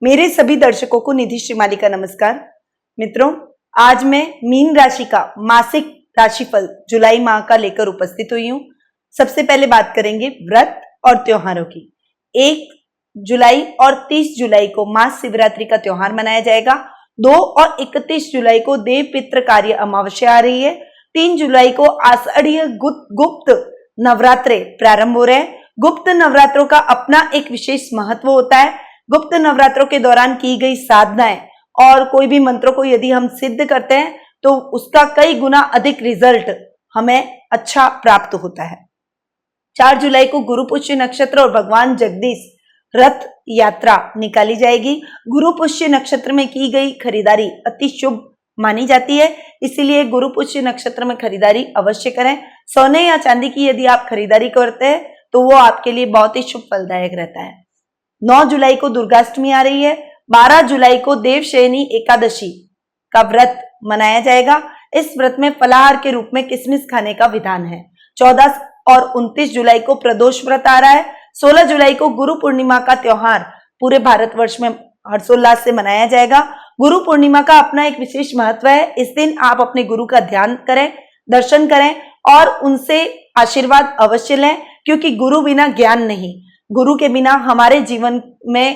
मेरे सभी दर्शकों को निधि श्रीमाली का नमस्कार। मित्रों, आज मैं मीन राशि का मासिक राशिफल जुलाई माह का लेकर उपस्थित हुई हूँ। सबसे पहले बात करेंगे व्रत और त्योहारों की। 1 जुलाई और 30 जुलाई को महाशिवरात्रि का त्योहार मनाया जाएगा। 2 और 31 जुलाई को देव पितृ कार्य अमावस्या आ रही है। 3 जुलाई को आषाढ़ीय गुप्त नवरात्रे प्रारंभ हो रहे हैं। गुप्त नवरात्रों का अपना एक विशेष महत्व होता है। गुप्त नवरात्रों के दौरान की गई साधनाएं और कोई भी मंत्रों को यदि हम सिद्ध करते हैं तो उसका कई गुना अधिक रिजल्ट हमें अच्छा प्राप्त होता है। 4 जुलाई को गुरु पुष्य नक्षत्र और भगवान जगदीश रथ यात्रा निकाली जाएगी। गुरु पुष्य नक्षत्र में की गई खरीदारी अति शुभ मानी जाती है, इसीलिए गुरु पुष्य नक्षत्र में खरीदारी अवश्य करें। सोने या चांदी की यदि आप खरीदारी करते हैं तो वो आपके लिए बहुत ही शुभ फलदायक रहता है। 9 जुलाई को दुर्गाष्टमी आ रही है। 12 जुलाई को देवशयनी एकादशी का व्रत मनाया जाएगा। इस व्रत में फलाहार के रूप में किशमिश खाने का विधान है। 14 और 29 जुलाई को प्रदोष व्रत आ रहा है। 16 जुलाई को गुरु पूर्णिमा का त्योहार पूरे भारतवर्ष में हर्षोल्लास से मनाया जाएगा। गुरु पूर्णिमा का अपना एक विशेष महत्व है। इस दिन आप अपने गुरु का ध्यान करें, दर्शन करें और उनसे आशीर्वाद अवश्य लें, क्योंकि गुरु बिना ज्ञान नहीं। गुरु के बिना हमारे जीवन में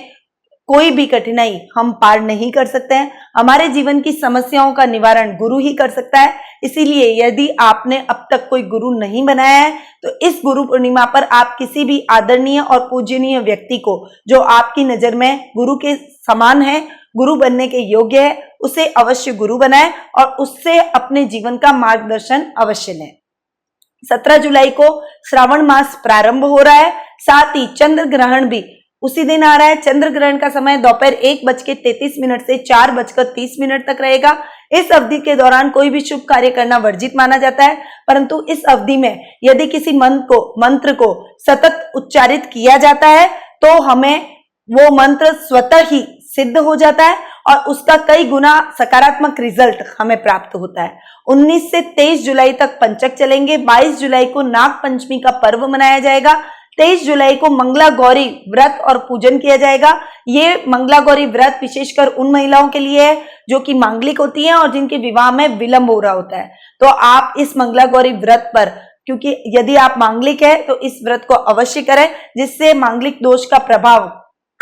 कोई भी कठिनाई हम पार नहीं कर सकते हैं। हमारे जीवन की समस्याओं का निवारण गुरु ही कर सकता है। इसीलिए यदि आपने अब तक कोई गुरु नहीं बनाया है तो इस गुरु पूर्णिमा पर आप किसी भी आदरणीय और पूजनीय व्यक्ति को, जो आपकी नजर में गुरु के समान है, गुरु बनने के योग्य है, उसे अवश्य गुरु बनाएं और उससे अपने जीवन का मार्गदर्शन अवश्य लें। 17 जुलाई को श्रावण मास प्रारंभ हो रहा है। साथ ही चंद्र ग्रहण भी उसी दिन आ रहा है। चंद्र ग्रहण का समय दोपहर 1:33 से 4:30 तक रहेगा। इस अवधि के दौरान कोई भी शुभ कार्य करना वर्जित माना जाता है, परंतु इस अवधि में यदि किसी मंत्र को सतत उच्चारित किया जाता है तो हमें वो मंत्र स्वतः ही सिद्ध हो जाता है और उसका कई गुना सकारात्मक रिजल्ट हमें प्राप्त होता है। 19 से 23 जुलाई तक पंचक चलेंगे। 22 जुलाई को नाग पंचमी का पर्व मनाया जाएगा। 23 जुलाई को मंगला गौरी व्रत और पूजन किया जाएगा। ये मंगला गौरी व्रत विशेषकर उन महिलाओं के लिए है जो कि मांगलिक होती हैं और जिनके विवाह में विलंब हो रहा होता है। तो आप इस मंगला गौरी व्रत पर, क्योंकि यदि आप मांगलिक है तो इस व्रत को अवश्य करें, जिससे मांगलिक दोष का प्रभाव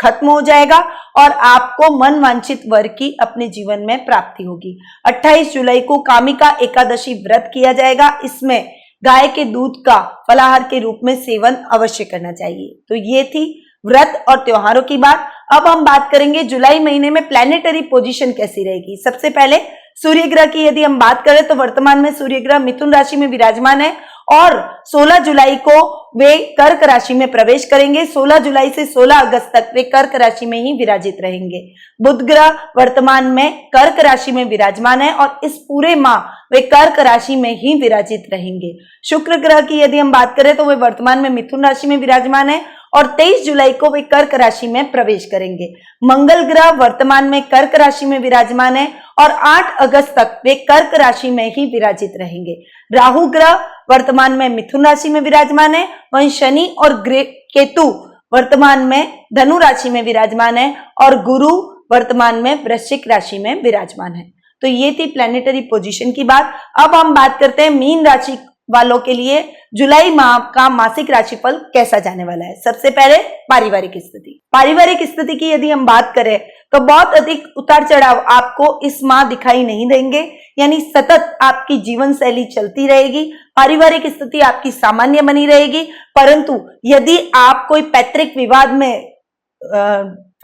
खत्म हो जाएगा और आपको मन वांछित वर की अपने जीवन में प्राप्ति होगी। 28 जुलाई को कामिका एकादशी व्रत किया जाएगा। इसमें गाय के दूध का फलाहार के रूप में सेवन अवश्य करना चाहिए। तो ये थी व्रत और त्योहारों की बात। अब हम बात करेंगे जुलाई महीने में प्लैनेटरी पोजीशन कैसी रहेगी। सबसे पहले सूर्य ग्रह की यदि हम बात करें तो वर्तमान में सूर्य ग्रह मिथुन राशि में विराजमान है और 16 जुलाई को वे कर्क राशि में प्रवेश करेंगे। 16 जुलाई से 16 अगस्त तक वे कर्क राशि में ही विराजित रहेंगे। बुध ग्रह वर्तमान में कर्क राशि में विराजमान है और इस पूरे माह वे कर्क राशि में ही विराजित रहेंगे। शुक्र ग्रह की यदि हम बात करें तो वे वर्तमान में मिथुन राशि में विराजमान है और 23 जुलाई को वे कर्क राशि में प्रवेश करेंगे। मंगल ग्रह वर्तमान में कर्क राशि में विराजमान है और 8 अगस्त तक वे कर्क राशि में ही विराजित रहेंगे। राहु ग्रह वर्तमान में मिथुन राशि में विराजमान है, वहीं शनि और केतु वर्तमान में धनु राशि में विराजमान है और गुरु वर्तमान में वृश्चिक राशि में विराजमान है। तो ये थी प्लैनेटरी पोजीशन की बात। अब हम बात करते हैं मीन राशि वालों के लिए जुलाई माह का मासिक राशिफल कैसा जाने वाला है। सबसे पहले पारिवारिक स्थिति। पारिवारिक स्थिति की यदि हम बात करें तो बहुत अधिक उतार चढ़ाव आपको इस माह दिखाई नहीं देंगे, यानी सतत आपकी जीवन शैली चलती रहेगी। पारिवारिक स्थिति आपकी सामान्य बनी रहेगी, परंतु यदि आप कोई पैतृक विवाद में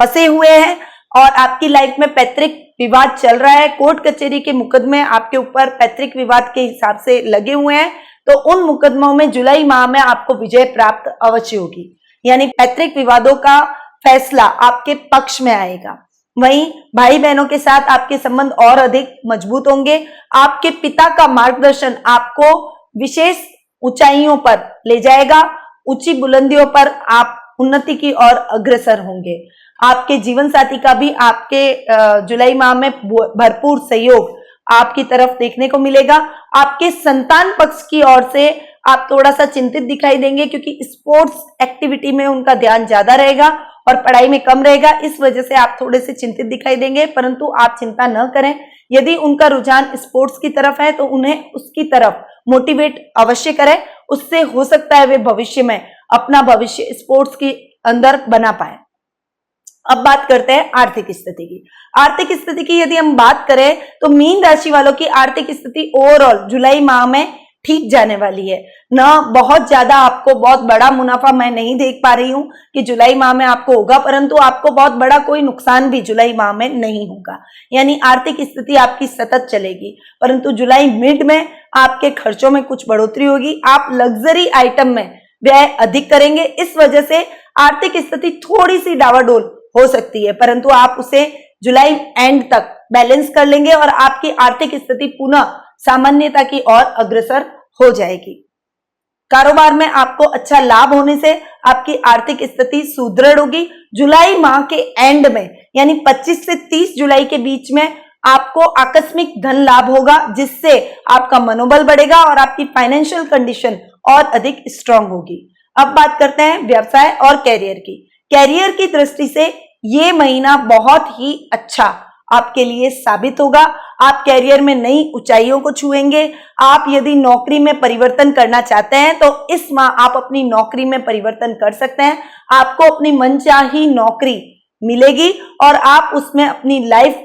फंसे हुए हैं और आपकी लाइफ में पैतृक विवाद चल रहा है, कोर्ट कचहरी के मुकदमे आपके ऊपर पैतृक विवाद के हिसाब से लगे हुए हैं, तो उन मुकदमों में जुलाई माह में आपको विजय प्राप्त अवश्य होगी, यानी पैतृक विवादों का फैसला आपके पक्ष में आएगा। वहीं भाई बहनों के साथ आपके संबंध और अधिक मजबूत होंगे। आपके पिता का मार्गदर्शन आपको विशेष ऊंचाइयों पर ले जाएगा। ऊंची बुलंदियों पर आप उन्नति की ओर अग्रसर होंगे। आपके जीवन साथी का भी आपके जुलाई माह में भरपूर सहयोग आपकी तरफ देखने को मिलेगा। आपके संतान पक्ष की ओर से आप थोड़ा सा चिंतित दिखाई देंगे, क्योंकि स्पोर्ट्स एक्टिविटी में उनका ध्यान ज्यादा रहेगा और पढ़ाई में कम रहेगा। इस वजह से आप थोड़े से चिंतित दिखाई देंगे, परंतु आप चिंता न करें। यदि उनका रुझान स्पोर्ट्स की तरफ है तो उन्हें उसकी तरफ मोटिवेट अवश्य करें। उससे हो सकता है वे भविष्य में अपना भविष्य स्पोर्ट्स के अंदर बना पाए। अब बात करते हैं आर्थिक स्थिति की। आर्थिक स्थिति की यदि हम बात करें तो मीन राशि वालों की आर्थिक स्थिति ओवरऑल जुलाई माह में ठीक जाने वाली है। न बहुत ज्यादा आपको बहुत बड़ा मुनाफा मैं नहीं देख पा रही हूं कि जुलाई माह में आपको होगा, परंतु आपको बहुत बड़ा कोई नुकसान भी जुलाई माह में नहीं होगा। यानी आर्थिक स्थिति आपकी सतत चलेगी, परंतु जुलाई मिड में आपके खर्चों में कुछ बढ़ोतरी होगी। आप लग्जरी आइटम में व्यय अधिक करेंगे, इस वजह से आर्थिक स्थिति थोड़ी सी डावाडोल हो सकती है, परंतु आप उसे जुलाई एंड तक बैलेंस कर लेंगे और आपकी आर्थिक स्थिति पुनः सामान्यता की ओर अग्रसर हो जाएगी। कारोबार में आपको अच्छा लाभ होने से आपकी आर्थिक स्थिति सुदृढ़ होगी। जुलाई माह के एंड में यानी 25 से 30 जुलाई के बीच में आपको आकस्मिक धन लाभ होगा, जिससे आपका मनोबल बढ़ेगा और आपकी फाइनेंशियल कंडीशन और अधिक स्ट्रांग होगी। अब बात करते हैं व्यवसाय और कैरियर की। कैरियर की दृष्टि से ये महीना बहुत ही अच्छा आपके लिए साबित होगा। आप कैरियर में नई ऊंचाइयों को छुएंगे। आप यदि नौकरी में परिवर्तन करना चाहते हैं तो इस माह आप अपनी नौकरी में परिवर्तन कर सकते हैं। आपको अपनी मनचाही नौकरी मिलेगी और आप उसमें अपनी लाइफ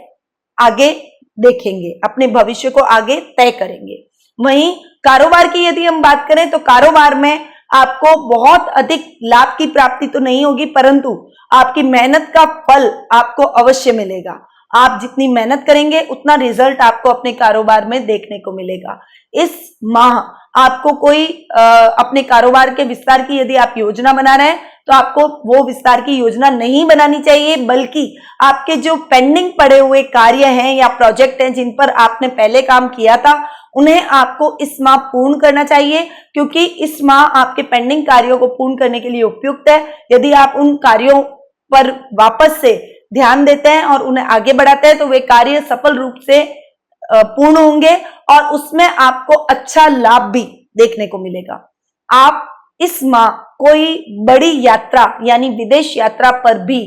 आगे देखेंगे, अपने भविष्य को आगे तय करेंगे। वहीं कारोबार की यदि हम बात करें तो कारोबार में आपको बहुत अधिक लाभ की प्राप्ति तो नहीं होगी, परंतु आपकी मेहनत का फल आपको अवश्य मिलेगा। आप जितनी मेहनत करेंगे उतना रिजल्ट आपको अपने कारोबार में देखने को मिलेगा। इस माह आपको कोई अपने कारोबार के विस्तार की यदि आप योजना बना रहे हैं तो आपको वो विस्तार की योजना नहीं बनानी चाहिए, बल्कि आपके जो पेंडिंग पड़े हुए कार्य हैं या प्रोजेक्ट हैं जिन पर आपने पहले काम किया था, उन्हें आपको इस माह पूर्ण करना चाहिए, क्योंकि इस माह आपके पेंडिंग कार्यों को पूर्ण करने के लिए उपयुक्त है। यदि आप उन कार्यों पर वापस से ध्यान देते हैं और उन्हें आगे बढ़ाते हैं तो वे कार्य सफल रूप से पूर्ण होंगे और उसमें आपको अच्छा लाभ भी देखने को मिलेगा। आप इस माह कोई बड़ी यात्रा यानी विदेश यात्रा पर भी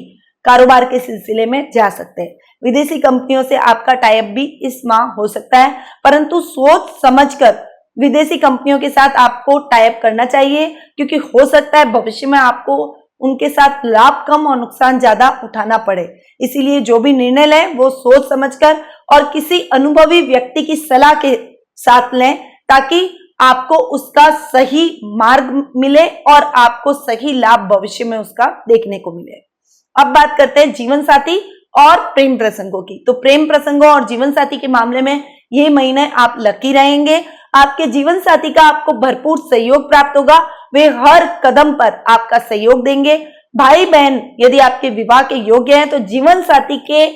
कारोबार के सिलसिले में जा सकते हैं। विदेशी कंपनियों से आपका टाई अप भी इस माह हो सकता है, परंतु सोच समझकर विदेशी कंपनियों के साथ आपको टाई अप करना चाहिए, क्योंकि हो सकता है भविष्य में आपको उनके साथ लाभ कम और नुकसान ज्यादा उठाना पड़े। इसीलिए जो भी निर्णय लें वो सोच समझकर और किसी अनुभवी व्यक्ति की सलाह के साथ लें, ताकि आपको उसका सही मार्ग मिले और आपको सही लाभ भविष्य में उसका देखने को मिले। अब बात करते हैं जीवन साथी और प्रेम प्रसंगों की। तो प्रेम प्रसंगों और जीवन साथी के मामले में ये महीने आप लकी रहेंगे। आपके जीवन साथी का आपको भरपूर सहयोग प्राप्त होगा। वे हर कदम पर आपका सहयोग देंगे। भाई बहन यदि आपके विवाह के योग्य हैं तो जीवन साथी के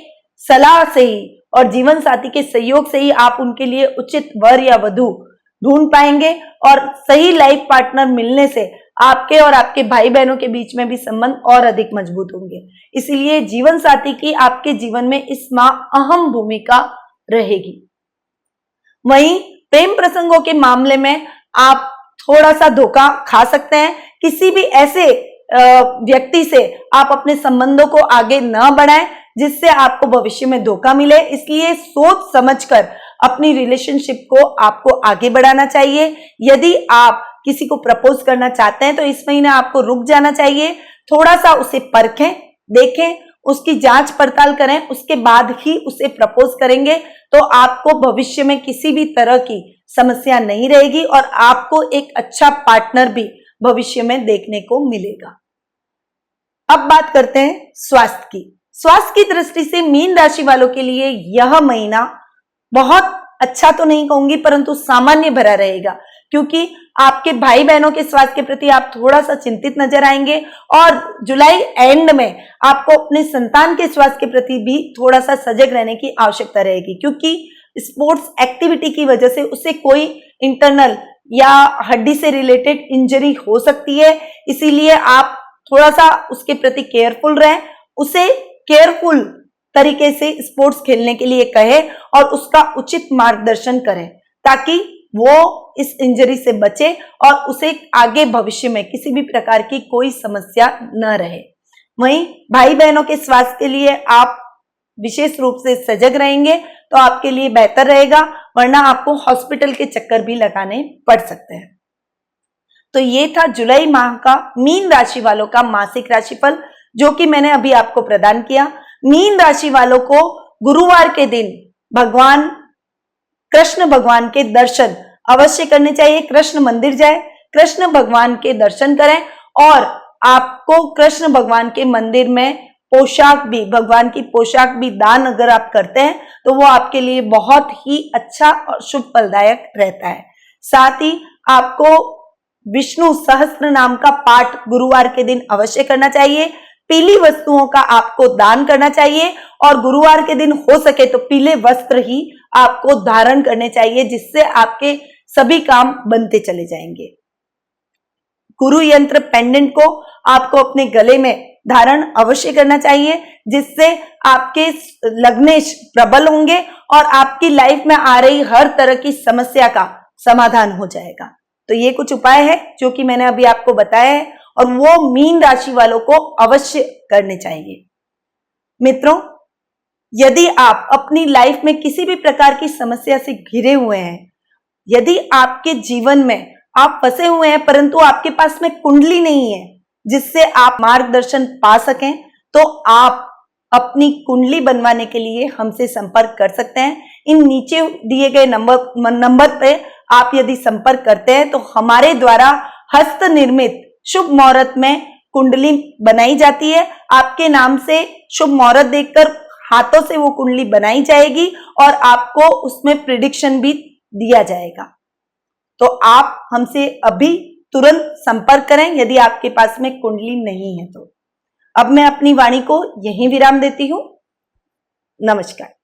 सलाह से ही और जीवन साथी के सहयोग से ही आप उनके लिए उचित वर या वधू ढूंढ पाएंगे और सही लाइफ पार्टनर मिलने से आपके और आपके भाई बहनों के बीच में भी संबंध और अधिक मजबूत होंगे। इसीलिए जीवन साथी की आपके जीवन में इस माह अहम भूमिका रहेगी। वहीं प्रेम प्रसंगों के मामले में आप थोड़ा सा धोखा खा सकते हैं। किसी भी ऐसे व्यक्ति से आप अपने संबंधों को आगे न बढ़ाएं जिससे आपको भविष्य में धोखा मिले। इसलिए सोच समझकर अपनी रिलेशनशिप को आपको आगे बढ़ाना चाहिए। यदि आप किसी को प्रपोज करना चाहते हैं तो इस महीने आपको रुक जाना चाहिए, थोड़ा सा उसे परखें, देखें, उसकी जांच पड़ताल करें, उसके बाद ही उसे प्रपोज करेंगे तो आपको भविष्य में किसी भी तरह की समस्या नहीं रहेगी और आपको एक अच्छा पार्टनर भी भविष्य में देखने को मिलेगा। अब बात करते हैं स्वास्थ्य की। स्वास्थ्य की दृष्टि से मीन राशि वालों के लिए यह महीना बहुत अच्छा तो नहीं कहूंगी, परंतु सामान्य भरा रहेगा, क्योंकि आपके भाई बहनों के स्वास्थ्य के प्रति आप थोड़ा सा चिंतित नजर आएंगे और जुलाई एंड में आपको अपने संतान के स्वास्थ्य के प्रति भी थोड़ा सा सजग रहने की आवश्यकता रहेगी, क्योंकि स्पोर्ट्स एक्टिविटी की वजह से उसे कोई इंटरनल या हड्डी से रिलेटेड इंजरी हो सकती है। इसीलिए आप थोड़ा सा उसके प्रति केयरफुल रहें, उसे केयरफुल तरीके से स्पोर्ट्स खेलने के लिए कहें और उसका उचित मार्गदर्शन करें, ताकि वो इस इंजरी से बचे और उसे आगे भविष्य में किसी भी प्रकार की कोई समस्या न रहे। वहीं भाई बहनों के स्वास्थ्य के लिए आप विशेष रूप से सजग रहेंगे तो आपके लिए बेहतर रहेगा, वरना आपको हॉस्पिटल के चक्कर भी लगाने पड़ सकते हैं। तो ये था जुलाई माह का मीन राशि वालों का मासिक राशिफल, जो कि मैंने अभी आपको प्रदान किया। मीन राशि वालों को गुरुवार के दिन भगवान कृष्ण भगवान के दर्शन अवश्य करने चाहिए। कृष्ण मंदिर जाए, कृष्ण भगवान के दर्शन करें और आपको कृष्ण भगवान के मंदिर में पोशाक भी, भगवान की पोशाक भी दान अगर आप करते हैं तो वो आपके लिए बहुत ही अच्छा और शुभ फलदायक रहता है। साथ ही आपको विष्णु सहस्त्र नाम का पाठ गुरुवार के दिन अवश्य करना चाहिए। पीली वस्तुओं का आपको दान करना चाहिए और गुरुवार के दिन हो सके तो पीले वस्त्र ही आपको धारण करने चाहिए, जिससे आपके सभी काम बनते चले जाएंगे। गुरु यंत्र पेंडेंट को आपको अपने गले में धारण अवश्य करना चाहिए, जिससे आपके लग्नेश प्रबल होंगे और आपकी लाइफ में आ रही हर तरह की समस्या का समाधान हो जाएगा। तो ये कुछ उपाय है जो कि मैंने अभी आपको बताया है और वो मीन राशि वालों को अवश्य करने चाहिए। मित्रों, यदि आप अपनी लाइफ में किसी भी प्रकार की समस्या से घिरे हुए हैं, यदि आपके जीवन में आप फंसे हुए हैं परंतु आपके पास में कुंडली नहीं है जिससे आप मार्गदर्शन पा सकें, तो आप अपनी कुंडली बनवाने के लिए हमसे संपर्क कर सकते हैं। इन नीचे दिए गए नंबर पे आप यदि संपर्क करते हैं तो हमारे द्वारा हस्त निर्मित शुभ मुहूर्त में कुंडली बनाई जाती है। आपके नाम से शुभ मुहूर्त देखकर हाथों से वो कुंडली बनाई जाएगी और आपको उसमें प्रिडिक्शन भी दिया जाएगा। तो आप हमसे अभी तुरंत संपर्क करें यदि आपके पास में कुंडली नहीं है तो। अब मैं अपनी वाणी को यहीं विराम देती हूं। नमस्कार।